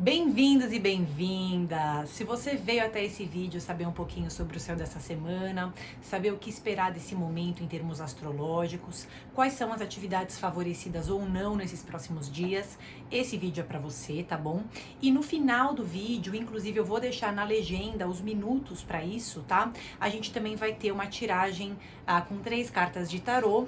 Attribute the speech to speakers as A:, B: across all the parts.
A: Bem-vindos e bem-vindas! Se você veio até esse vídeo saber um pouquinho sobre o céu dessa semana, saber o que esperar desse momento em termos astrológicos, quais são as atividades favorecidas ou não nesses próximos dias, esse vídeo é para você, tá bom? E no final do vídeo, inclusive eu vou deixar na legenda os minutos para isso, tá? A gente também vai ter uma tiragem com 3 cartas de tarô.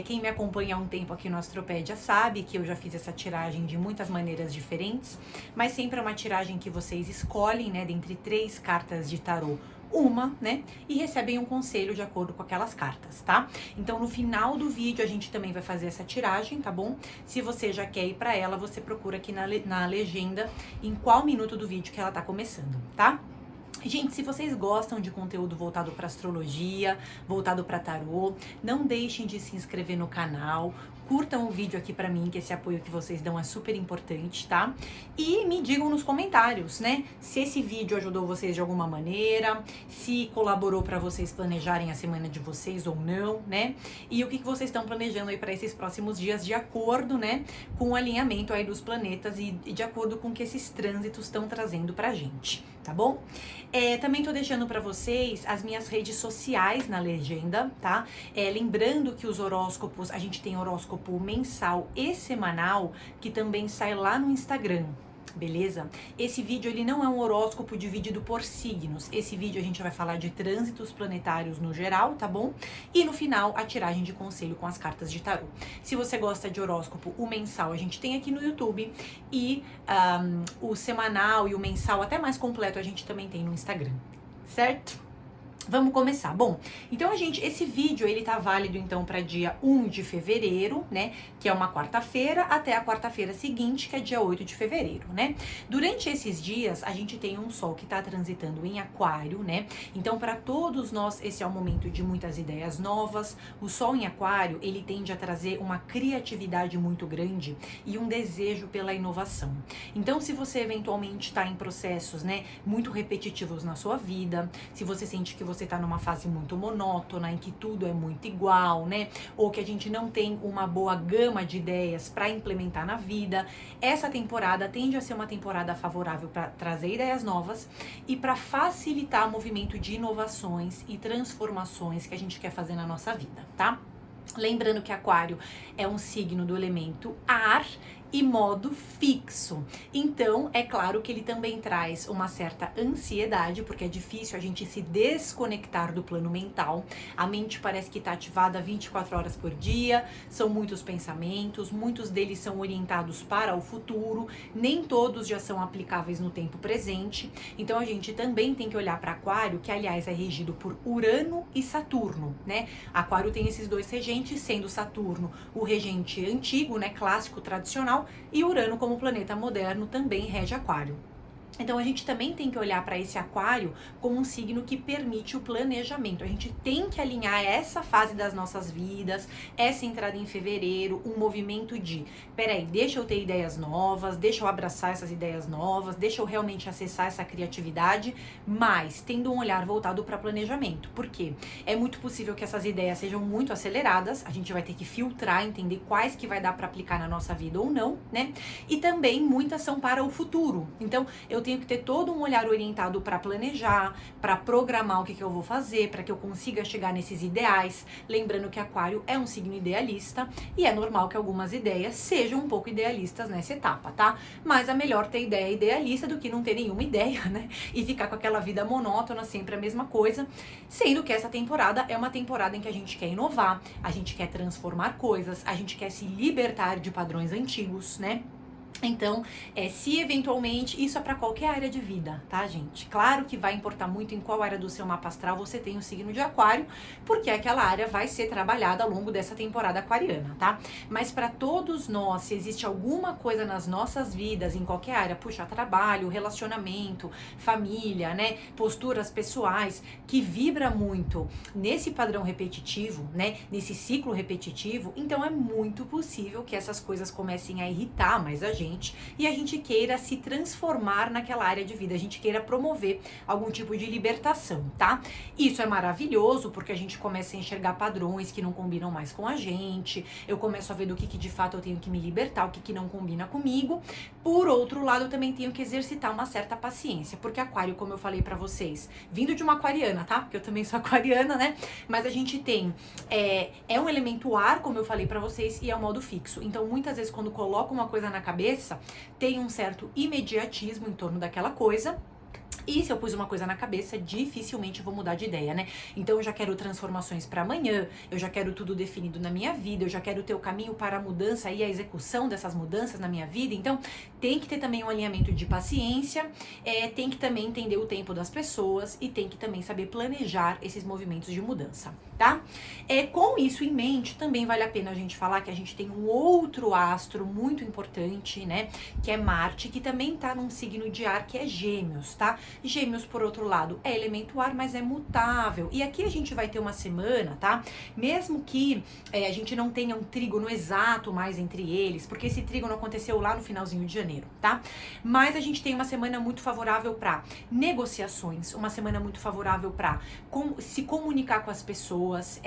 A: Quem me acompanha há um tempo aqui no Astropédia sabe que eu já fiz essa tiragem de muitas maneiras diferentes, mas sempre é uma tiragem que vocês escolhem, né, dentre 3 cartas de tarô, uma, né, e recebem um conselho de acordo com aquelas cartas, tá? Então no final do vídeo a gente também vai fazer essa tiragem, tá bom? Se você já quer ir pra ela, você procura aqui na legenda em qual minuto do vídeo que ela tá começando, tá? Gente, se vocês gostam de conteúdo voltado para astrologia, voltado para tarô, não deixem de se inscrever no canal, curtam o vídeo aqui para mim, que esse apoio que vocês dão é super importante, tá? E me digam nos comentários, né, se esse vídeo ajudou vocês de alguma maneira, se colaborou para vocês planejarem a semana de vocês ou não, né? E o que vocês estão planejando aí para esses próximos dias de acordo, né, com o alinhamento aí dos planetas e de acordo com o que esses trânsitos estão trazendo pra gente, tá bom? Também tô deixando para vocês as minhas redes sociais na legenda, tá? Lembrando que os horóscopos, a gente tem horóscopo mensal e semanal, que também sai lá no Instagram, beleza? Esse vídeo ele não é um horóscopo dividido por signos. Esse vídeo a gente vai falar de trânsitos planetários no geral, tá bom? E no final a tiragem de conselho com as cartas de tarô. Se você gosta de horóscopo, o mensal a gente tem aqui no YouTube e o semanal e o mensal até mais completo a gente também tem no Instagram, certo? Vamos começar. Bom, então esse vídeo ele tá válido então para dia 1 de fevereiro, né, que é uma quarta-feira, até a quarta-feira seguinte, que é dia 8 de fevereiro, né? Durante esses dias, a gente tem um sol que tá transitando em Aquário, né? Então, para todos nós, esse é um momento de muitas ideias novas. O sol em Aquário, ele tende a trazer uma criatividade muito grande e um desejo pela inovação. Então, se você eventualmente está em processos, né, muito repetitivos na sua vida, se você sente que você tá numa fase muito monótona, em que tudo é muito igual, né? Ou que a gente não tem uma boa gama de ideias para implementar na vida, essa temporada tende a ser uma temporada favorável para trazer ideias novas e para facilitar o movimento de inovações e transformações que a gente quer fazer na nossa vida, tá? Lembrando que Aquário é um signo do elemento ar e modo fixo. Então, é claro que ele também traz uma certa ansiedade, porque é difícil a gente se desconectar do plano mental. A mente parece que está ativada 24 horas por dia, são muitos pensamentos, muitos deles são orientados para o futuro, nem todos já são aplicáveis no tempo presente. Então, a gente também tem que olhar para Aquário, que aliás é regido por Urano e Saturno, né? Aquário tem esses dois regentes, sendo Saturno o regente antigo, né, clássico, tradicional, e Urano como planeta moderno também rege Aquário. Então a gente também tem que olhar para esse Aquário como um signo que permite o planejamento. A gente tem que alinhar essa fase das nossas vidas, essa entrada em fevereiro, um movimento de, peraí, deixa eu ter ideias novas, deixa eu abraçar essas ideias novas, deixa eu realmente acessar essa criatividade, mas tendo um olhar voltado para planejamento. Por quê? É muito possível que essas ideias sejam muito aceleradas, a gente vai ter que filtrar, entender quais que vai dar para aplicar na nossa vida ou não, né? E também muitas são para o futuro. Então, eu tenho que ter todo um olhar orientado para planejar, para programar o que eu vou fazer, para que eu consiga chegar nesses ideais. Lembrando que Aquário é um signo idealista e é normal que algumas ideias sejam um pouco idealistas nessa etapa, tá? Mas é melhor ter ideia idealista do que não ter nenhuma ideia, né? E ficar com aquela vida monótona, sempre a mesma coisa. Sendo que essa temporada é uma temporada em que a gente quer inovar, a gente quer transformar coisas, a gente quer se libertar de padrões antigos, né? Então, se eventualmente, isso é para qualquer área de vida, tá, gente? Claro que vai importar muito em qual área do seu mapa astral você tem o signo de Aquário, porque aquela área vai ser trabalhada ao longo dessa temporada aquariana, tá? Mas para todos nós, se existe alguma coisa nas nossas vidas, em qualquer área, puxa, trabalho, relacionamento, família, né, posturas pessoais, que vibra muito nesse padrão repetitivo, né, nesse ciclo repetitivo, então é muito possível que essas coisas comecem a irritar mais a gente, gente e a gente queira se transformar naquela área de vida, a gente queira promover algum tipo de libertação, tá? Isso é maravilhoso porque a gente começa a enxergar padrões que não combinam mais com a gente, eu começo a ver do que de fato eu tenho que me libertar, o que não combina comigo. Por outro lado, eu também tenho que exercitar uma certa paciência, porque aquário, como eu falei pra vocês, vindo de uma aquariana, tá? Porque eu também sou aquariana, né? Mas a gente tem, é um elemento ar, como eu falei pra vocês, e é um modo fixo. Então, muitas vezes, quando coloco uma coisa na cabeça, tem um certo imediatismo em torno daquela coisa. E se eu pus uma coisa na cabeça, dificilmente eu vou mudar de ideia, né? Então eu já quero transformações para amanhã, eu já quero tudo definido na minha vida, eu já quero ter o caminho para a mudança e a execução dessas mudanças na minha vida. Então tem que ter também um alinhamento de paciência, tem que também entender o tempo das pessoas e tem que também saber planejar esses movimentos de mudança, tá? Com isso em mente, também vale a pena a gente falar que a gente tem um outro astro muito importante, né? Que é Marte, que também tá num signo de ar, que é Gêmeos, tá? Gêmeos, por outro lado, é elemento ar, mas é mutável. E aqui a gente vai ter uma semana, tá? Mesmo que a gente não tenha um trígono exato mais entre eles, porque esse trígono aconteceu lá no finalzinho de janeiro, tá? Mas a gente tem uma semana muito favorável para negociações, uma semana muito favorável para se comunicar com as pessoas,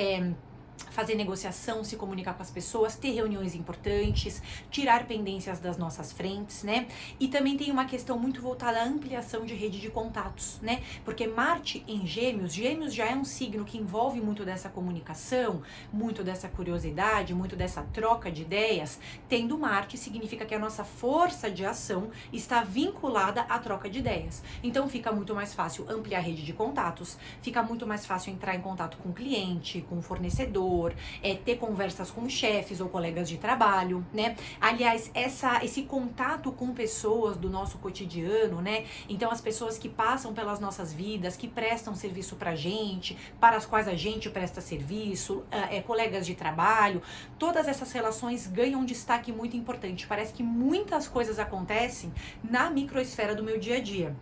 A: fazer negociação, se comunicar com as pessoas, ter reuniões importantes, tirar pendências das nossas frentes, né? E também tem uma questão muito voltada à ampliação de rede de contatos, né? Porque Marte em Gêmeos, Gêmeos já é um signo que envolve muito dessa comunicação, muito dessa curiosidade, muito dessa troca de ideias. Tendo Marte, significa que a nossa força de ação está vinculada à troca de ideias. Então fica muito mais fácil ampliar a rede de contatos, fica muito mais fácil entrar em contato com o cliente, com o fornecedor, ter conversas com chefes ou colegas de trabalho, né? Aliás, esse contato com pessoas do nosso cotidiano, né? Então, as pessoas que passam pelas nossas vidas, que prestam serviço pra gente, para as quais a gente presta serviço, colegas de trabalho, todas essas relações ganham um destaque muito importante. Parece que muitas coisas acontecem na microesfera do meu dia a dia.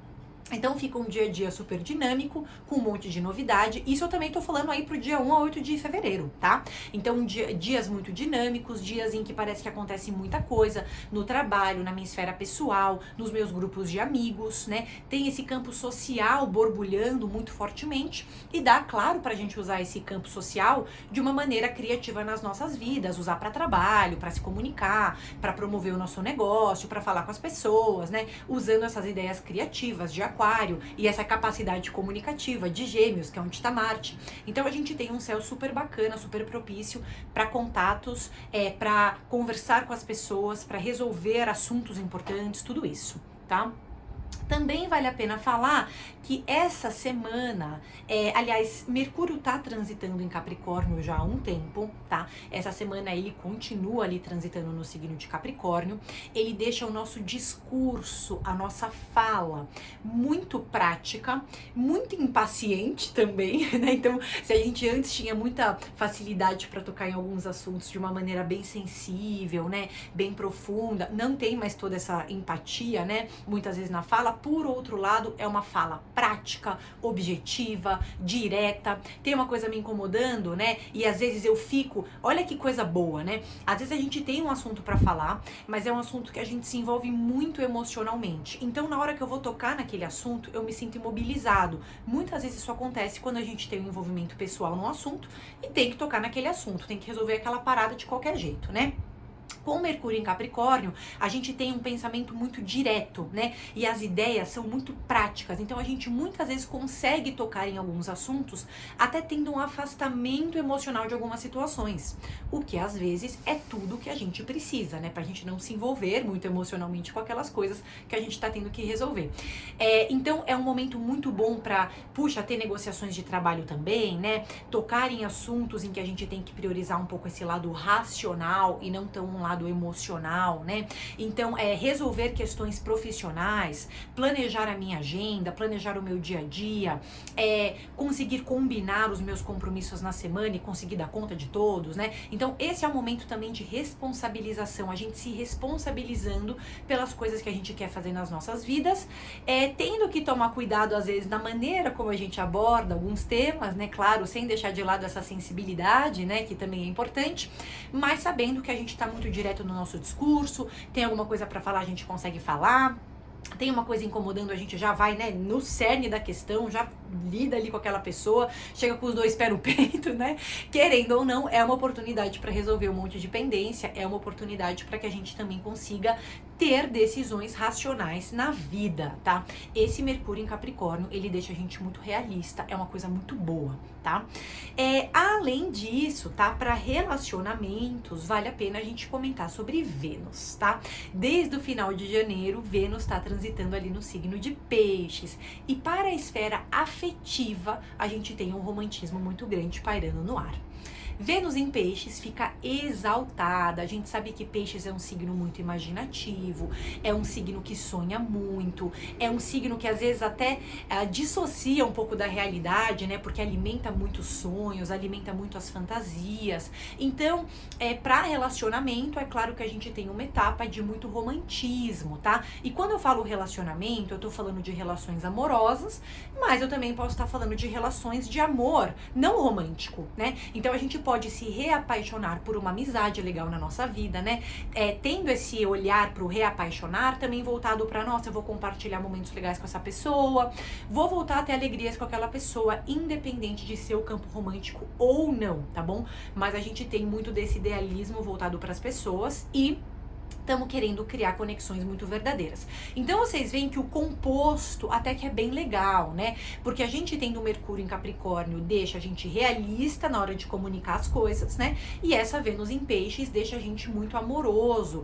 A: Então fica um dia a dia super dinâmico, com um monte de novidade. Isso eu também tô falando aí pro dia 1 a 8 de fevereiro, tá? Então dias muito dinâmicos, dias em que parece que acontece muita coisa no trabalho, na minha esfera pessoal, nos meus grupos de amigos, né? Tem esse campo social borbulhando muito fortemente e dá, claro, pra gente usar esse campo social de uma maneira criativa nas nossas vidas, usar para trabalho, para se comunicar, para promover o nosso negócio, para falar com as pessoas, né? Usando essas ideias criativas de Aquário e essa capacidade comunicativa de Gêmeos, que é onde está Marte. Então a gente tem um céu super bacana, super propício para contatos, para conversar com as pessoas, para resolver assuntos importantes, tudo isso, tá? Também vale a pena falar que essa semana, aliás, Mercúrio tá transitando em Capricórnio já há um tempo, tá? Essa semana ele continua ali transitando no signo de Capricórnio. Ele deixa o nosso discurso, a nossa fala muito prática, muito impaciente também, né? Então, se a gente antes tinha muita facilidade para tocar em alguns assuntos de uma maneira bem sensível, né? Bem profunda, não tem mais toda essa empatia, né? Muitas vezes na fala. Por outro lado, é uma fala prática, objetiva, direta. Tem uma coisa me incomodando, né? E às vezes eu fico, olha que coisa boa, né? Às vezes a gente tem um assunto pra falar, mas é um assunto que a gente se envolve muito emocionalmente. Então, na hora que eu vou tocar naquele assunto, eu me sinto imobilizado. Muitas vezes isso acontece quando a gente tem um envolvimento pessoal num assunto e tem que tocar naquele assunto, tem que resolver aquela parada de qualquer jeito, né? Com Mercúrio em Capricórnio, a gente tem um pensamento muito direto, né? E as ideias são muito práticas. Então, a gente muitas vezes consegue tocar em alguns assuntos, até tendo um afastamento emocional de algumas situações. O que, às vezes, é tudo que a gente precisa, né? Pra gente não se envolver muito emocionalmente com aquelas coisas que a gente tá tendo que resolver. Então, é um momento muito bom pra, ter negociações de trabalho também, né? Tocar em assuntos em que a gente tem que priorizar um pouco esse lado racional e não tão um lado emocional, né? Então, resolver questões profissionais, planejar a minha agenda, planejar o meu dia a dia, conseguir combinar os meus compromissos na semana e conseguir dar conta de todos, né? Então, esse é o momento também de responsabilização, a gente se responsabilizando pelas coisas que a gente quer fazer nas nossas vidas, tendo que tomar cuidado, às vezes, na maneira como a gente aborda alguns temas, né? Claro, sem deixar de lado essa sensibilidade, né? Que também é importante, mas sabendo que a gente tá muito direto no nosso discurso, tem alguma coisa para falar, a gente consegue falar. Tem uma coisa incomodando, a gente já vai, né, no cerne da questão, já lida ali com aquela pessoa, chega com os dois pés no peito, né? Querendo ou não, é uma oportunidade para resolver um monte de pendência, é uma oportunidade para que a gente também consiga ter decisões racionais na vida, tá? Esse Mercúrio em Capricórnio, ele deixa a gente muito realista, é uma coisa muito boa, tá? Além disso, tá? Para relacionamentos, vale a pena a gente comentar sobre Vênus, tá? Desde o final de janeiro, Vênus está transitando ali no signo de Peixes. E para a esfera afetiva, a gente tem um romantismo muito grande pairando no ar. Vênus em Peixes fica exaltada. A gente sabe que Peixes é um signo muito imaginativo, é um signo que sonha muito, é um signo que às vezes até dissocia um pouco da realidade, né? Porque alimenta muitos sonhos, alimenta muito as fantasias. Então, para relacionamento, é claro que a gente tem uma etapa de muito romantismo, tá? E quando eu falo relacionamento, eu tô falando de relações amorosas, mas eu também posso estar falando de relações de amor não romântico, né? Então a gente pode se reapaixonar por uma amizade legal na nossa vida, né? Tendo esse olhar pro reapaixonar, também voltado pra, nossa, eu vou compartilhar momentos legais com essa pessoa, vou voltar a ter alegrias com aquela pessoa, independente de ser o campo romântico ou não, tá bom? Mas a gente tem muito desse idealismo voltado pras pessoas e estamos querendo criar conexões muito verdadeiras. Então vocês veem que o composto até que é bem legal, né? Porque a gente tendo o Mercúrio em Capricórnio deixa a gente realista na hora de comunicar as coisas, né? E essa Vênus em Peixes deixa a gente muito amoroso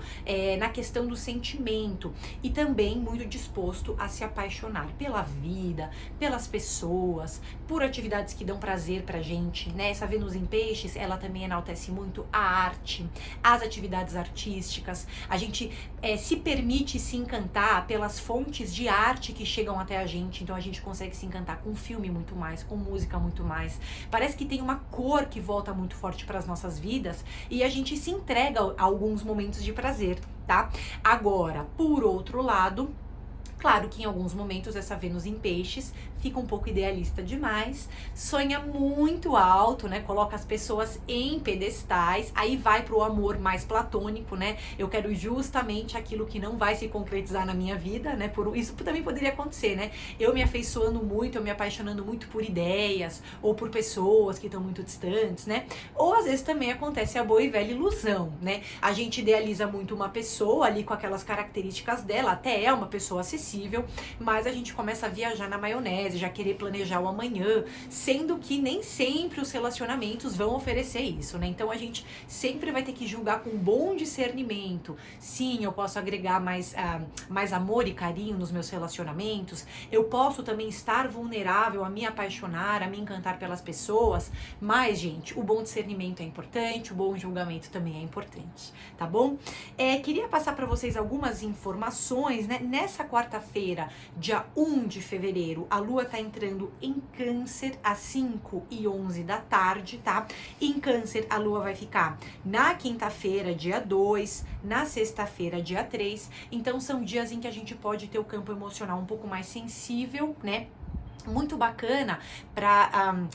A: na questão do sentimento e também muito disposto a se apaixonar pela vida, pelas pessoas, por atividades que dão prazer pra gente, né? Essa Vênus em Peixes, ela também enaltece muito a arte, as atividades artísticas. A gente se permite se encantar pelas fontes de arte que chegam até a gente, então a gente consegue se encantar com filme muito mais, com música muito mais. Parece que tem uma cor que volta muito forte para as nossas vidas e a gente se entrega a alguns momentos de prazer, tá? Agora, por outro lado, claro que em alguns momentos essa Vênus em Peixes fica um pouco idealista demais, sonha muito alto, né? Coloca as pessoas em pedestais, aí vai pro amor mais platônico, né? Eu quero justamente aquilo que não vai se concretizar na minha vida, né? Isso também poderia acontecer, né? Eu me afeiçoando muito, eu me apaixonando muito por ideias ou por pessoas que estão muito distantes, né? Ou às vezes também acontece a boa e velha ilusão, né? A gente idealiza muito uma pessoa ali com aquelas características dela, até é uma pessoa acessível, mas a gente começa a viajar na maionese, já querer planejar o amanhã, sendo que nem sempre os relacionamentos vão oferecer isso, né? Então a gente sempre vai ter que julgar com bom discernimento. Sim, eu posso agregar mais amor e carinho nos meus relacionamentos, eu posso também estar vulnerável a me apaixonar, a me encantar pelas pessoas, mas, gente, o bom discernimento é importante, o bom julgamento também é importante, tá bom? Queria passar para vocês algumas informações, né? Nessa quarta-feira, dia 1 de fevereiro, a Lua tá entrando em Câncer às 5h11 da tarde, tá? Em Câncer, a Lua vai ficar na quinta-feira, dia 2, na sexta-feira, dia 3. Então, são dias em que a gente pode ter o campo emocional um pouco mais sensível, né? Muito bacana para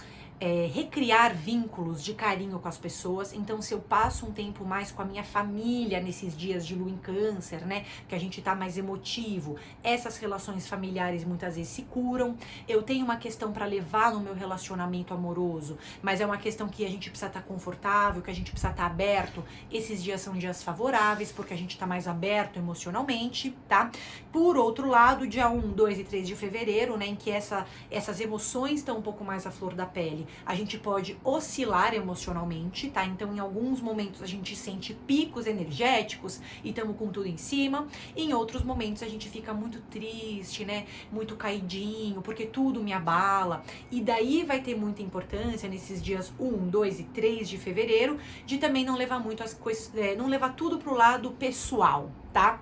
A: recriar vínculos de carinho com as pessoas. Então, se eu passo um tempo mais com a minha família nesses dias de Lua em Câncer, né, que a gente tá mais emotivo, essas relações familiares muitas vezes se curam. Eu tenho uma questão para levar no meu relacionamento amoroso, mas é uma questão que a gente precisa estar confortável, que a gente precisa estar aberto. Esses dias são dias favoráveis, porque a gente tá mais aberto emocionalmente, tá? Por outro lado, dia 1, 2 e 3 de fevereiro, né, em que essas emoções estão um pouco mais à flor da pele, a gente pode oscilar emocionalmente, tá? Então, em alguns momentos a gente sente picos energéticos e estamos com tudo em cima. Em outros momentos a gente fica muito triste, né? Muito caidinho, porque tudo me abala. E daí vai ter muita importância nesses dias 1, 2 e 3 de fevereiro, de também não levar muito as coisas, não levar tudo pro lado pessoal, tá?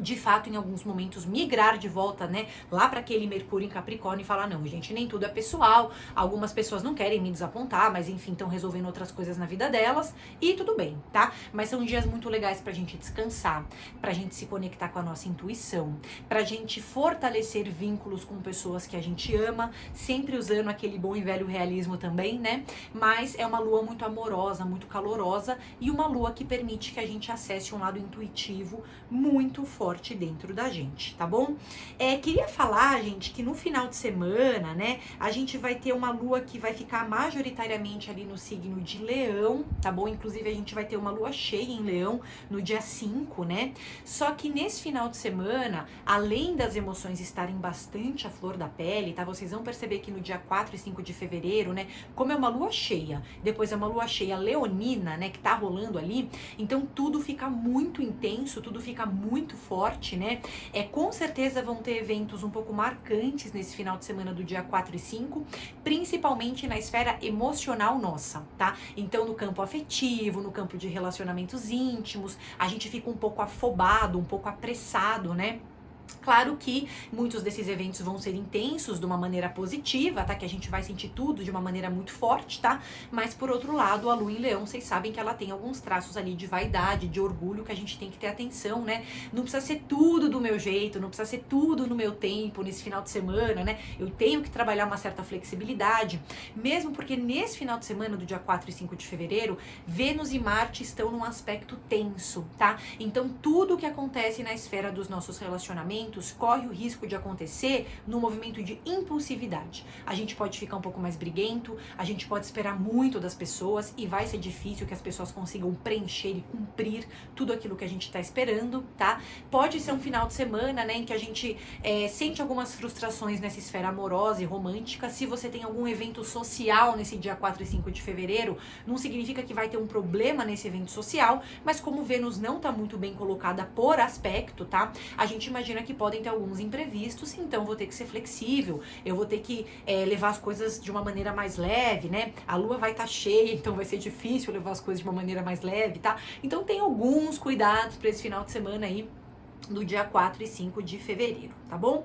A: de fato, em alguns momentos, migrar de volta, né, lá para aquele Mercúrio em Capricórnio e falar, não, gente, nem tudo é pessoal, algumas pessoas não querem me desapontar, mas enfim, estão resolvendo outras coisas na vida delas, e tudo bem, tá? Mas são dias muito legais pra gente descansar, pra gente se conectar com a nossa intuição, pra gente fortalecer vínculos com pessoas que a gente ama, sempre usando aquele bom e velho realismo também, né? Mas é uma lua muito amorosa, muito calorosa, e uma lua que permite que a gente acesse um lado intuitivo muito forte dentro da gente, tá bom? Queria falar, gente, que no final de semana, né, a gente vai ter uma lua que vai ficar majoritariamente ali no signo de Leão, tá bom? Inclusive a gente vai ter uma lua cheia em Leão no dia 5, né? Só que nesse final de semana, além das emoções estarem bastante à flor da pele, tá? Vocês vão perceber que no dia 4 e 5 de fevereiro, né, como é uma lua cheia, depois é uma lua cheia leonina, né, que tá rolando ali, então tudo fica muito intenso, tudo fica muito forte, né? Com certeza vão ter eventos um pouco marcantes nesse final de semana do dia 4 e 5, principalmente na esfera emocional nossa, tá? Então no campo afetivo, no campo de relacionamentos íntimos, a gente fica um pouco afobado, um pouco apressado, né? Claro que muitos desses eventos vão ser intensos de uma maneira positiva, tá? Que a gente vai sentir tudo de uma maneira muito forte, tá? Mas por outro lado, a lua em Leão, vocês sabem que ela tem alguns traços ali de vaidade, de orgulho que a gente tem que ter atenção, né? Não precisa ser tudo do meu jeito, não precisa ser tudo no meu tempo, nesse final de semana, né? Eu tenho que trabalhar uma certa flexibilidade, mesmo porque nesse final de semana do dia 4 e 5 de fevereiro, Vênus e Marte estão num aspecto tenso, tá? Então tudo que acontece na esfera dos nossos relacionamentos corre o risco de acontecer no movimento de impulsividade. A gente pode ficar um pouco mais briguento, a gente pode esperar muito das pessoas e vai ser difícil que as pessoas consigam preencher e cumprir tudo aquilo que a gente está esperando, tá? Pode ser um final de semana, né, em que a gente sente algumas frustrações nessa esfera amorosa e romântica. Se você tem algum evento social nesse dia 4 e 5 de fevereiro, não significa que vai ter um problema nesse evento social, mas como Vênus não tá muito bem colocada por aspecto, tá? A gente imagina que podem ter alguns imprevistos, então vou ter que ser flexível, eu vou ter que levar as coisas de uma maneira mais leve, né? A lua vai estar cheia, então vai ser difícil levar as coisas de uma maneira mais leve, tá? Então tem alguns cuidados para esse final de semana aí, do dia 4 e 5 de fevereiro, tá bom?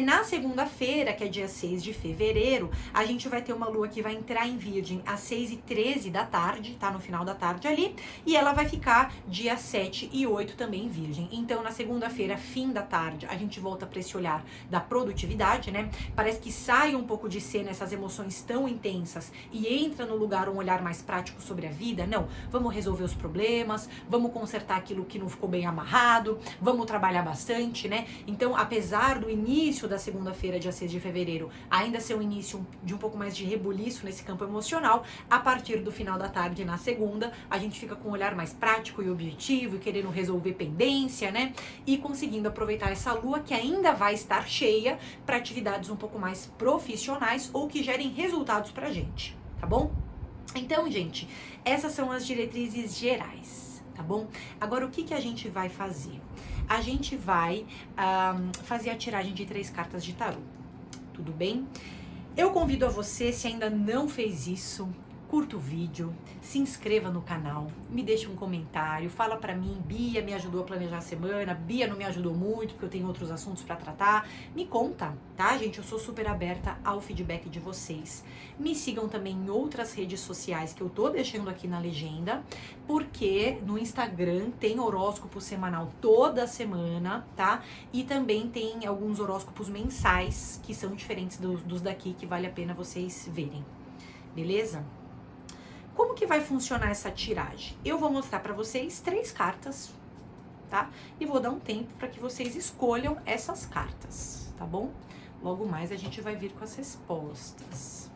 A: Na segunda-feira, que é dia 6 de fevereiro, a gente vai ter uma lua que vai entrar em Virgem às 6h13 da tarde, tá? No final da tarde ali, e ela vai ficar dia 7 e 8 também em Virgem. Então, na segunda-feira, fim da tarde, a gente volta para esse olhar da produtividade, né? Parece que sai um pouco de cena essas emoções tão intensas e entra no lugar um olhar mais prático sobre a vida. Não, vamos resolver os problemas, vamos consertar aquilo que não ficou bem amarrado, vamos trabalhar bastante, né? Então, apesar do início da segunda-feira, dia 6 de fevereiro, ainda ser um início de um pouco mais de rebuliço nesse campo emocional, a partir do final da tarde, na segunda, a gente fica com um olhar mais prático e objetivo, e querendo resolver pendência, né? E conseguindo aproveitar essa lua que ainda vai estar cheia para atividades um pouco mais profissionais ou que gerem resultados pra gente, tá bom? Então, gente, essas são as diretrizes gerais, tá bom? Agora, o que a gente vai fazer? A gente vai fazer a tiragem de 3 cartas de tarô, tudo bem? Eu convido a você, se ainda não fez isso, curta o vídeo, se inscreva no canal, me deixa um comentário, fala pra mim, Bia me ajudou a planejar a semana, Bia não me ajudou muito porque eu tenho outros assuntos pra tratar. Me conta, tá, gente? Eu sou super aberta ao feedback de vocês. Me sigam também em outras redes sociais que eu tô deixando aqui na legenda, porque no Instagram tem horóscopo semanal toda semana, tá? E também tem alguns horóscopos mensais que são diferentes dos daqui, que vale a pena vocês verem, beleza? Como que vai funcionar essa tiragem? Eu vou mostrar para vocês 3 cartas, tá? E vou dar um tempo para que vocês escolham essas cartas, tá bom? Logo mais a gente vai vir com as respostas.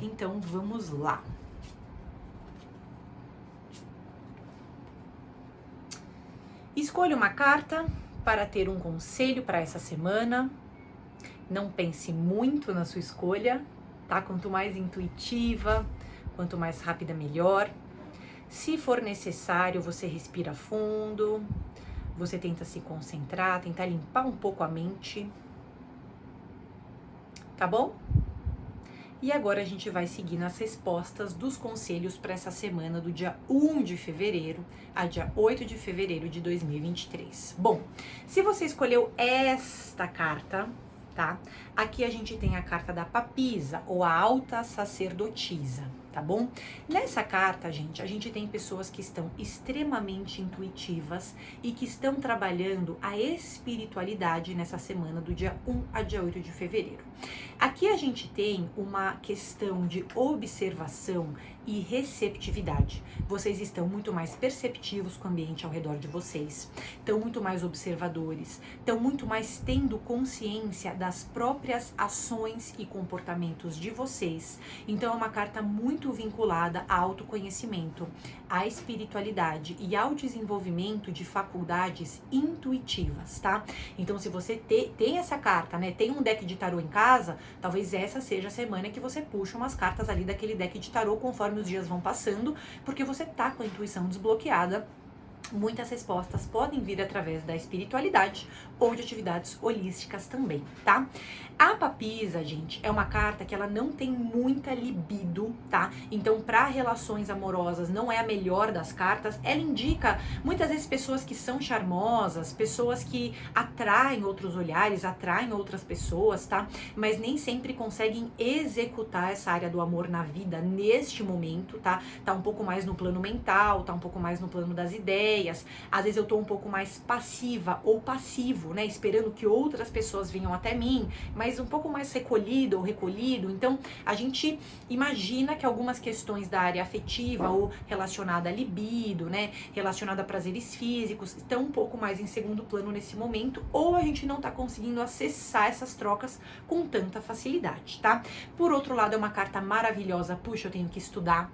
A: Então, vamos lá. Escolha uma carta para ter um conselho para essa semana. Não pense muito na sua escolha, tá? Quanto mais intuitiva, quanto mais rápida, melhor. Se for necessário, você respira fundo, você tenta se concentrar, tentar limpar um pouco a mente, tá bom? E agora a gente vai seguir nas respostas dos conselhos para essa semana do dia 1 de fevereiro a dia 8 de fevereiro de 2023. Bom, se você escolheu esta carta, tá? Aqui a gente tem a carta da papisa ou a alta sacerdotisa, tá bom? Nessa carta, gente, a gente tem pessoas que estão extremamente intuitivas e que estão trabalhando a espiritualidade nessa semana do dia 1 a dia 8 de fevereiro. Aqui a gente tem uma questão de observação e receptividade. Vocês estão muito mais perceptivos com o ambiente ao redor de vocês, estão muito mais observadores, estão muito mais tendo consciência das próprias ações e comportamentos de vocês. Então é uma carta muito vinculada ao autoconhecimento, à espiritualidade e ao desenvolvimento de faculdades intuitivas, tá? Então se você tem essa carta, né, tem um deck de tarô em casa, talvez essa seja a semana que você puxa umas cartas ali daquele deck de tarô conforme os dias vão passando, porque você tá com a intuição desbloqueada. Muitas respostas podem vir através da espiritualidade ou de atividades holísticas também, tá? A papisa, gente, é uma carta que ela não tem muita libido, tá? Então, para relações amorosas, não é a melhor das cartas. Ela indica, muitas vezes, pessoas que são charmosas, pessoas que atraem outros olhares, atraem outras pessoas, tá? Mas nem sempre conseguem executar essa área do amor na vida neste momento, tá? Tá um pouco mais no plano mental, tá um pouco mais no plano das ideias. Às vezes eu tô um pouco mais passiva ou passivo, né? Esperando que outras pessoas venham até mim, mas um pouco mais recolhido ou recolhido. Então, a gente imagina que algumas questões da área afetiva ou relacionada à libido, né? Relacionada a prazeres físicos, estão um pouco mais em segundo plano nesse momento, ou a gente não tá conseguindo acessar essas trocas com tanta facilidade, tá? Por outro lado, é uma carta maravilhosa. Puxa, eu tenho que estudar,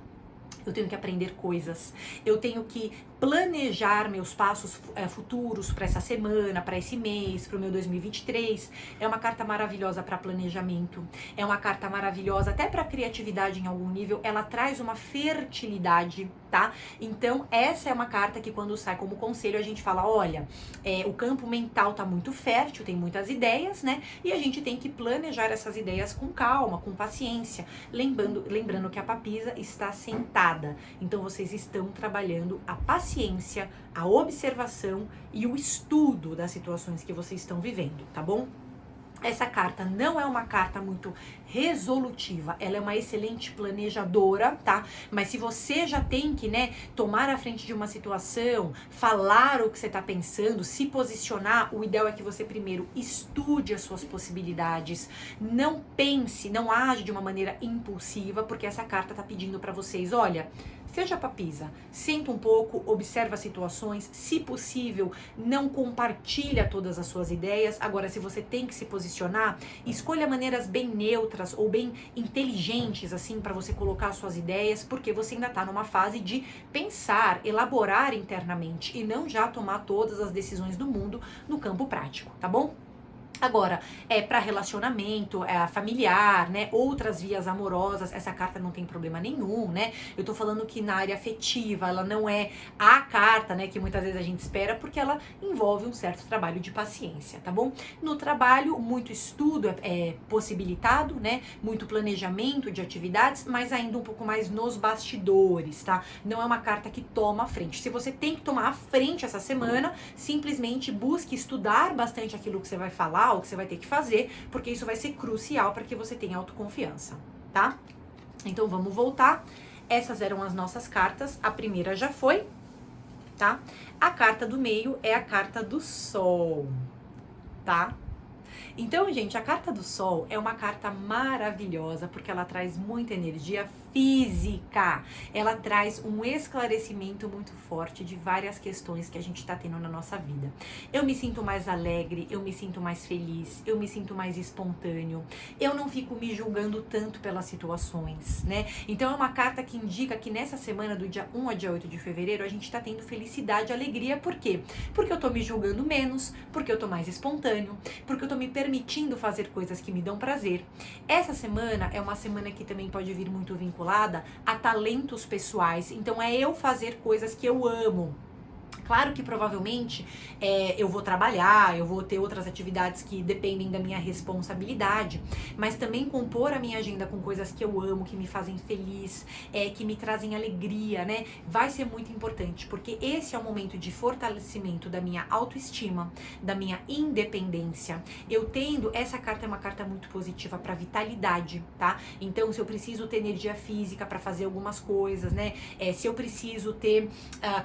A: eu tenho que aprender coisas, eu tenho que planejar meus passos futuros para essa semana, para esse mês, para o meu 2023. É uma carta maravilhosa para planejamento, é uma carta maravilhosa até para criatividade em algum nível. Ela traz uma fertilidade, tá? Então essa é uma carta que quando sai como conselho a gente fala, olha, o campo mental tá muito fértil, tem muitas ideias, né? E a gente tem que planejar essas ideias com calma, com paciência, lembrando que a papisa está sentada, então vocês estão trabalhando a paciência, a observação e o estudo das situações que vocês estão vivendo, tá bom? Essa carta não é uma carta muito resolutiva, ela é uma excelente planejadora, tá? Mas se você já tem que, né, tomar a frente de uma situação, falar o que você tá pensando, se posicionar, o ideal é que você primeiro estude as suas possibilidades, não pense, não age de uma maneira impulsiva, porque essa carta tá pedindo para vocês, olha, seja papisa, senta um pouco, observa as situações, se possível, não compartilha todas as suas ideias. Agora, se você tem que se posicionar, escolha maneiras bem neutras ou bem inteligentes, assim, para você colocar as suas ideias, porque você ainda tá numa fase de pensar, elaborar internamente e não já tomar todas as decisões do mundo no campo prático, tá bom? Agora, para relacionamento, familiar, né, outras vias amorosas, essa carta não tem problema nenhum, né? Eu tô falando que na área afetiva, ela não é a carta, né, que muitas vezes a gente espera, porque ela envolve um certo trabalho de paciência, tá bom? No trabalho, muito estudo é possibilitado, né? Muito planejamento de atividades, mas ainda um pouco mais nos bastidores, tá? Não é uma carta que toma a frente. Se você tem que tomar a frente essa semana, simplesmente busque estudar bastante aquilo que você vai falar, o que você vai ter que fazer, porque isso vai ser crucial para que você tenha autoconfiança, tá? Então vamos voltar. Essas eram as nossas cartas. A primeira já foi, tá? A carta do meio é a carta do Sol, tá? Então, gente, a carta do Sol é uma carta maravilhosa porque ela traz muita energia física. Ela traz um esclarecimento muito forte de várias questões que a gente tá tendo na nossa vida. Eu me sinto mais alegre, eu me sinto mais feliz, eu me sinto mais espontâneo. Eu não fico me julgando tanto pelas situações, né? Então é uma carta que indica que nessa semana do dia 1 a dia 8 de fevereiro a gente tá tendo felicidade e alegria. Por quê? Porque eu tô me julgando menos, porque eu tô mais espontâneo, porque eu tô me permitindo fazer coisas que me dão prazer. Essa semana é uma semana que também pode vir muito vinculada a talentos pessoais. Então é eu fazer coisas que eu amo. Claro que provavelmente eu vou trabalhar, eu vou ter outras atividades que dependem da minha responsabilidade, mas também compor a minha agenda com coisas que eu amo, que me fazem feliz, que me trazem alegria, né? Vai ser muito importante, porque esse é o momento de fortalecimento da minha autoestima, da minha independência. Essa carta é uma carta muito positiva para vitalidade, tá? Então, se eu preciso ter energia física para fazer algumas coisas, né? Se eu preciso ter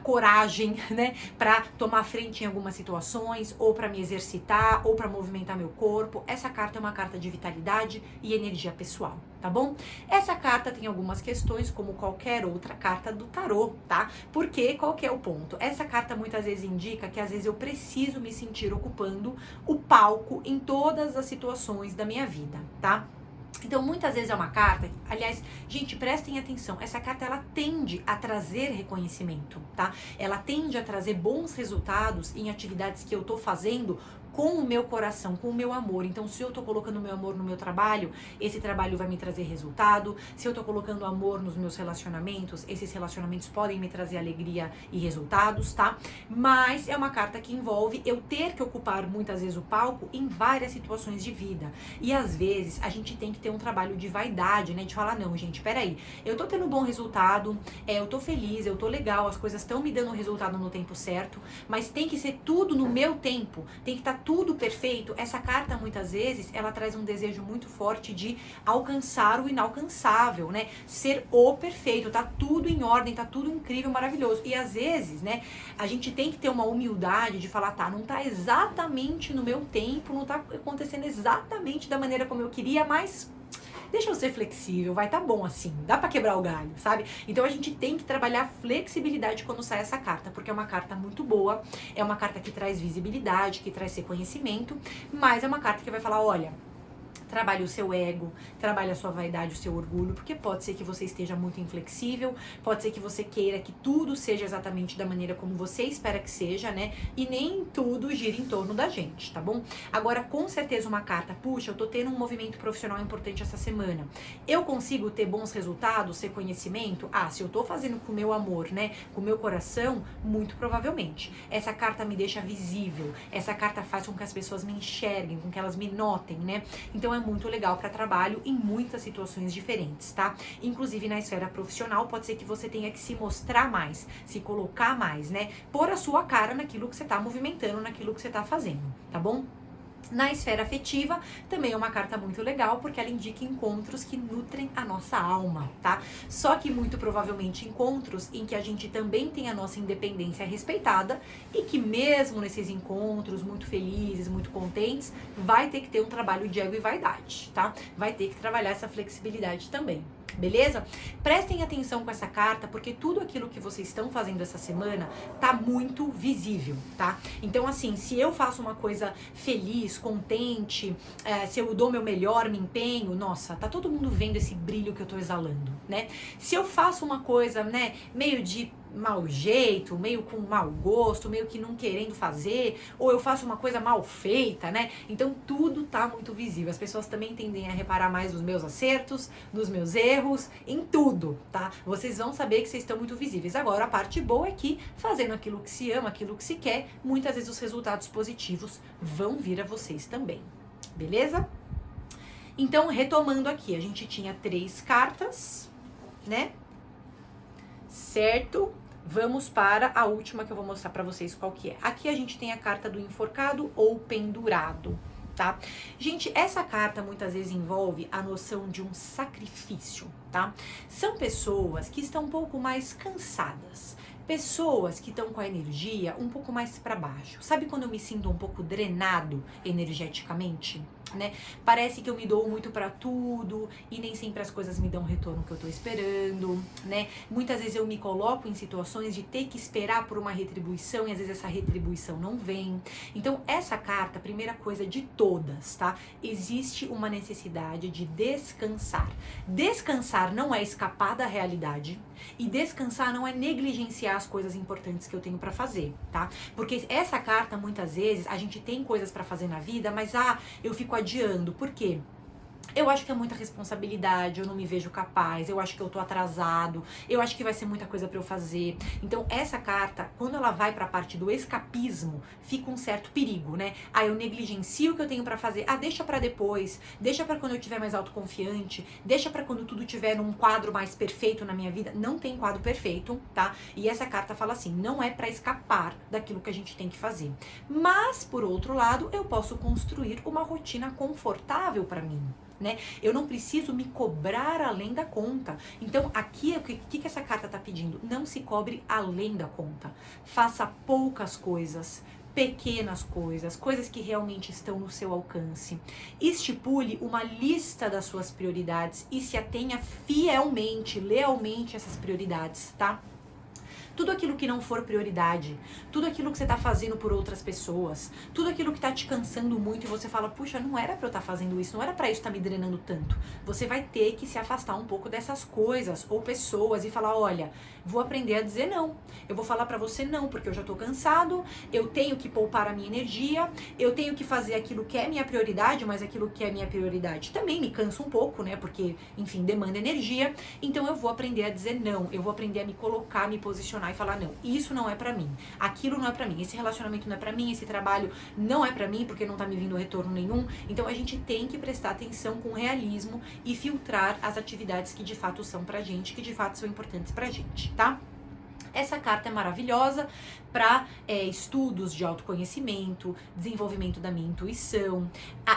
A: coragem, né? Para tomar frente em algumas situações, ou para me exercitar, ou para movimentar meu corpo. Essa carta é uma carta de vitalidade e energia pessoal, tá bom? Essa carta tem algumas questões, como qualquer outra carta do tarô, tá? Porque qual que é o ponto? Essa carta muitas vezes indica que às vezes eu preciso me sentir ocupando o palco em todas as situações da minha vida, tá? Então, muitas vezes é uma carta, aliás, gente, prestem atenção, essa carta ela tende a trazer reconhecimento, tá? Ela tende a trazer bons resultados em atividades que eu tô fazendo com o meu coração, com o meu amor. Então, se eu tô colocando o meu amor no meu trabalho, esse trabalho vai me trazer resultado. Se eu tô colocando amor nos meus relacionamentos, esses relacionamentos podem me trazer alegria e resultados, tá? Mas é uma carta que envolve eu ter que ocupar muitas vezes o palco em várias situações de vida. E às vezes a gente tem que ter um trabalho de vaidade, né? De falar, não, gente, peraí, eu tô tendo um bom resultado, eu tô feliz, eu tô legal, as coisas estão me dando resultado no tempo certo, mas tem que ser tudo no meu tempo, tem que estar tudo perfeito. Essa carta muitas vezes ela traz um desejo muito forte de alcançar o inalcançável, né? Ser o perfeito, tá tudo em ordem, tá tudo incrível, maravilhoso. E às vezes, né, a gente tem que ter uma humildade de falar, tá, não tá exatamente no meu tempo, não tá acontecendo exatamente da maneira como eu queria, mas deixa eu ser flexível, vai tá bom assim, dá pra quebrar o galho, sabe? Então a gente tem que trabalhar flexibilidade quando sai essa carta, porque é uma carta muito boa, é uma carta que traz visibilidade, que traz reconhecimento, mas é uma carta que vai falar, olha, trabalhe o seu ego, trabalhe a sua vaidade, o seu orgulho, porque pode ser que você esteja muito inflexível, pode ser que você queira que tudo seja exatamente da maneira como você espera que seja, né? E nem tudo gira em torno da gente, tá bom? Agora, com certeza uma carta, puxa, eu tô tendo um movimento profissional importante essa semana. Eu consigo ter bons resultados, reconhecimento? Ah, se eu tô fazendo com o meu amor, né? Com o meu coração, muito provavelmente. Essa carta me deixa visível, essa carta faz com que as pessoas me enxerguem, com que elas me notem, né? Então é muito legal para trabalho em muitas situações diferentes, tá? Inclusive na esfera profissional, pode ser que você tenha que se mostrar mais, se colocar mais, né? Pôr a sua cara naquilo que você tá movimentando, naquilo que você tá fazendo, tá bom? Na esfera afetiva, também é uma carta muito legal, porque ela indica encontros que nutrem a nossa alma, tá? Só que muito provavelmente encontros em que a gente também tem a nossa independência respeitada e que mesmo nesses encontros muito felizes, muito contentes, vai ter que ter um trabalho de ego e vaidade, tá? Vai ter que trabalhar essa flexibilidade também. Beleza? Prestem atenção com essa carta, porque tudo aquilo que vocês estão fazendo essa semana tá muito visível, tá? Então, assim, se eu faço uma coisa feliz, contente, se eu dou meu melhor, me empenho, nossa, tá todo mundo vendo esse brilho que eu tô exalando, né? Se eu faço uma coisa, né, meio de mau jeito, meio com mau gosto, meio que não querendo fazer, ou eu faço uma coisa mal feita, né? Então tudo tá muito visível. As pessoas também tendem a reparar mais nos meus acertos, nos meus erros, em tudo, tá? Vocês vão saber que vocês estão muito visíveis. Agora, a parte boa é que, fazendo aquilo que se ama, aquilo que se quer, muitas vezes os resultados positivos vão vir a vocês também. Beleza? Então, retomando aqui, a gente tinha 3 cartas, né? Certo? Vamos para a última que eu vou mostrar pra vocês qual que é. Aqui a gente tem a carta do enforcado ou pendurado, tá? Gente, essa carta muitas vezes envolve a noção de um sacrifício, tá? São pessoas que estão um pouco mais cansadas, pessoas que estão com a energia um pouco mais para baixo. Sabe quando eu me sinto um pouco drenado energeticamente? Né? Parece que eu me dou muito pra tudo e nem sempre as coisas me dão o retorno que eu tô esperando, né? Muitas vezes eu me coloco em situações de ter que esperar por uma retribuição e às vezes essa retribuição não vem. Então essa carta, primeira coisa de todas, tá? Existe uma necessidade de descansar. Descansar não é escapar da realidade e descansar não é negligenciar as coisas importantes que eu tenho pra fazer, tá? Porque essa carta, muitas vezes, a gente tem coisas pra fazer na vida, mas eu fico adiando. Por quê? Eu acho que é muita responsabilidade, eu não me vejo capaz, eu acho que eu tô atrasado, eu acho que vai ser muita coisa pra eu fazer. Então, essa carta, quando ela vai pra parte do escapismo, fica um certo perigo, né? Ah, eu negligencio o que eu tenho pra fazer. Ah, deixa pra depois, deixa pra quando eu tiver mais autoconfiante, deixa pra quando tudo tiver num quadro mais perfeito na minha vida. Não tem quadro perfeito, tá? E essa carta fala assim, não é pra escapar daquilo que a gente tem que fazer. Mas, por outro lado, eu posso construir uma rotina confortável pra mim. Né? Eu não preciso me cobrar além da conta. Então, aqui, o que essa carta está pedindo? Não se cobre além da conta. Faça poucas coisas, pequenas coisas, coisas que realmente estão no seu alcance. Estipule uma lista das suas prioridades e se atenha fielmente, lealmente a essas prioridades, tá? Tudo aquilo que não for prioridade, tudo aquilo que você tá fazendo por outras pessoas, tudo aquilo que tá te cansando muito e você fala, puxa, não era pra eu estar fazendo isso, não era pra isso estar me drenando tanto. Você vai ter que se afastar um pouco dessas coisas ou pessoas e falar, olha, vou aprender a dizer não. Eu vou falar pra você não, porque eu já tô cansado, eu tenho que poupar a minha energia, eu tenho que fazer aquilo que é minha prioridade, mas aquilo que é minha prioridade também me cansa um pouco, né? Porque, enfim, demanda energia. Então eu vou aprender a dizer não, eu vou aprender a me colocar, me posicionar e falar, não, isso não é pra mim, aquilo não é pra mim, esse relacionamento não é pra mim, esse trabalho não é pra mim porque não tá me vindo retorno nenhum. Então a gente tem que prestar atenção com realismo e filtrar as atividades que de fato são pra gente, que de fato são importantes pra gente, tá? Essa carta é maravilhosa para estudos de autoconhecimento, desenvolvimento da minha intuição,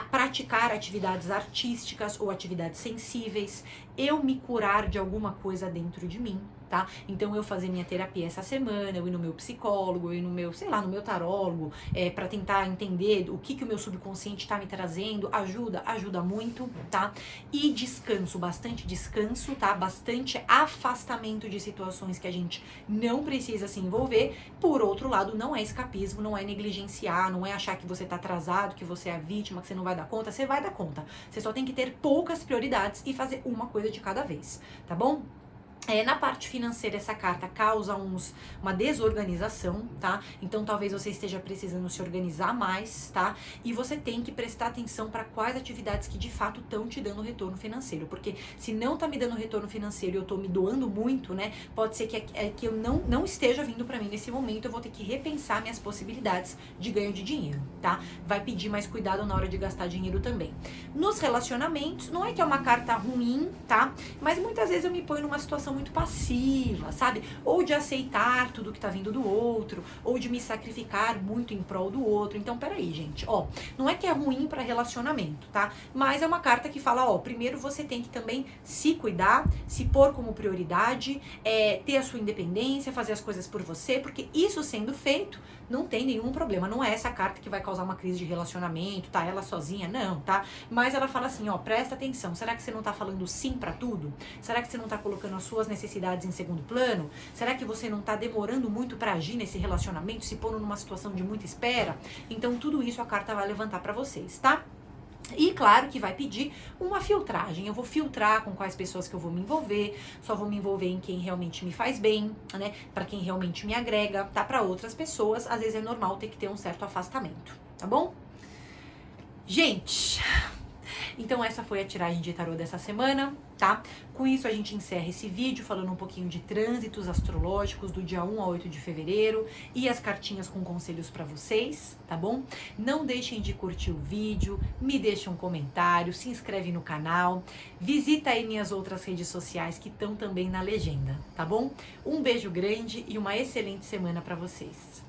A: praticar atividades artísticas ou atividades sensíveis, eu me curar de alguma coisa dentro de mim, tá? Então eu fazer minha terapia essa semana, eu ir no meu psicólogo, eu ir no meu, sei lá, no meu tarólogo, para tentar entender o que o meu subconsciente tá me trazendo, ajuda muito, tá? E descanso, bastante descanso, tá? Bastante afastamento de situações que a gente não precisa se envolver. Por outro lado, não é escapismo, não é negligenciar, não é achar que você tá atrasado, que você é a vítima, que você não vai dar conta. Você vai dar conta. Você só tem que ter poucas prioridades e fazer uma coisa de cada vez, tá bom? Na parte financeira, essa carta causa uma desorganização, tá? Então, talvez você esteja precisando se organizar mais, tá? E você tem que prestar atenção para quais atividades que de fato estão te dando retorno financeiro. Porque se não tá me dando retorno financeiro e eu tô me doando muito, né? Pode ser que eu não esteja vindo para mim nesse momento. Eu vou ter que repensar minhas possibilidades de ganho de dinheiro, tá? Vai pedir mais cuidado na hora de gastar dinheiro também. Nos relacionamentos, não é que é uma carta ruim, tá? Mas muitas vezes eu me ponho numa situação muito passiva, sabe? Ou de aceitar tudo que tá vindo do outro, ou de me sacrificar muito em prol do outro. Então, peraí, gente, ó, não é que é ruim para relacionamento, tá? Mas é uma carta que fala, ó, primeiro você tem que também se cuidar, se pôr como prioridade, ter a sua independência, fazer as coisas por você, porque isso sendo feito, não tem nenhum problema. Não é essa carta que vai causar uma crise de relacionamento, tá? Ela sozinha, não, tá? Mas ela fala assim, ó, presta atenção, será que você não tá falando sim pra tudo? Será que você não tá colocando as suas necessidades em segundo plano? Será que você não tá demorando muito pra agir nesse relacionamento, se pondo numa situação de muita espera? Então, tudo isso a carta vai levantar pra vocês, tá? E claro que vai pedir uma filtragem. Eu vou filtrar com quais pessoas que eu vou me envolver. Só vou me envolver em quem realmente me faz bem, né? Pra quem realmente me agrega, tá? Pra outras pessoas, às vezes é normal ter que ter um certo afastamento, tá bom? Gente, então essa foi a tiragem de tarô dessa semana, tá? Com isso a gente encerra esse vídeo falando um pouquinho de trânsitos astrológicos do dia 1 a 8 de fevereiro e as cartinhas com conselhos pra vocês, tá bom? Não deixem de curtir o vídeo, me deixem um comentário, se inscreve no canal, visita aí minhas outras redes sociais que estão também na legenda, tá bom? Um beijo grande e uma excelente semana pra vocês.